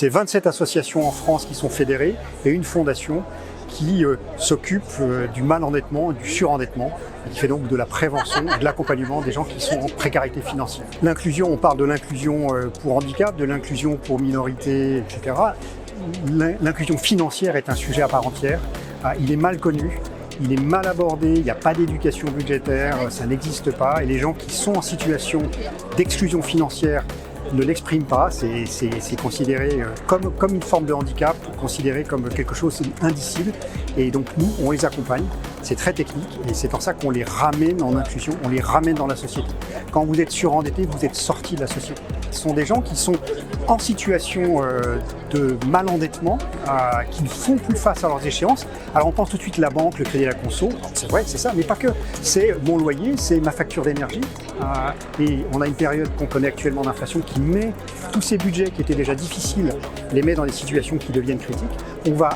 C'est 27 associations en France qui sont fédérées et une fondation qui s'occupe du mal-endettement, du surendettement, et qui fait donc de la prévention et de l'accompagnement des gens qui sont en précarité financière. L'inclusion, on parle de l'inclusion pour handicap, de l'inclusion pour minorités, etc. L'inclusion financière est un sujet à part entière. Il est mal connu, il est mal abordé, il n'y a pas d'éducation budgétaire, ça n'existe pas. Et les gens qui sont en situation d'exclusion financière ne l'expriment pas, c'est considéré comme une forme de handicap, considéré comme quelque chose d'indicible. Et donc nous, on les accompagne, c'est très technique et c'est en ça qu'on les ramène en inclusion, on les ramène dans la société. Quand vous êtes surendetté, vous êtes sorti de la société. Ce sont des gens qui sont en situation de mal-endettement, qui ne font plus face à leurs échéances. Alors on pense tout de suite la banque, le crédit à la conso, c'est vrai, c'est ça, mais pas que. C'est mon loyer, c'est ma facture d'énergie. Et on a une période qu'on connaît actuellement d'inflation qui met tous ces budgets qui étaient déjà difficiles, les met dans des situations qui deviennent critiques. On va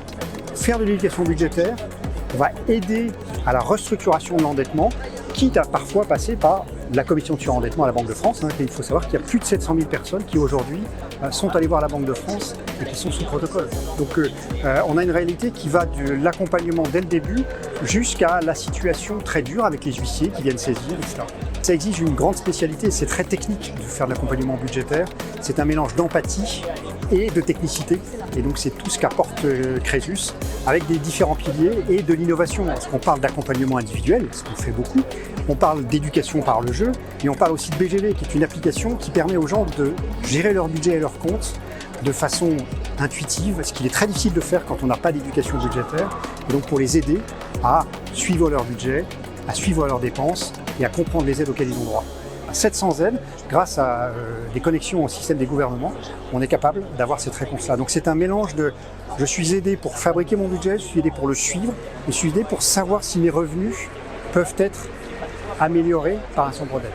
faire de l'éducation budgétaire, on va aider à la restructuration de l'endettement, quitte à parfois passer par la commission de surendettement à la Banque de France. Il faut savoir qu'il y a plus de 700 000 personnes qui aujourd'hui sont allées voir la Banque de France et qui sont sous protocole. Donc on a une réalité qui va de l'accompagnement dès le début jusqu'à la situation très dure avec les huissiers qui viennent saisir, etc. Ça exige une grande spécialité, c'est très technique de faire de l'accompagnement budgétaire. C'est un mélange d'empathie et de technicité. Et donc c'est tout ce qu'apporte Crésus avec des différents piliers et de l'innovation. Parce qu'on parle d'accompagnement individuel, ce qu'on fait beaucoup. On parle d'éducation par le jeu, mais on parle aussi de BGV, qui est une application qui permet aux gens de gérer leur budget et leur compte de façon intuitive, ce qu'il est très difficile de faire quand on n'a pas d'éducation budgétaire. Et donc pour les aider à suivre leur budget, à suivre leurs dépenses et à comprendre les aides auxquelles ils ont droit. 700 aides, grâce à des connexions au système des gouvernements, on est capable d'avoir cette réponse-là. Donc c'est un mélange de je suis aidé pour fabriquer mon budget, je suis aidé pour le suivre, je suis aidé pour savoir si mes revenus peuvent être améliorés par un sombre d'aide.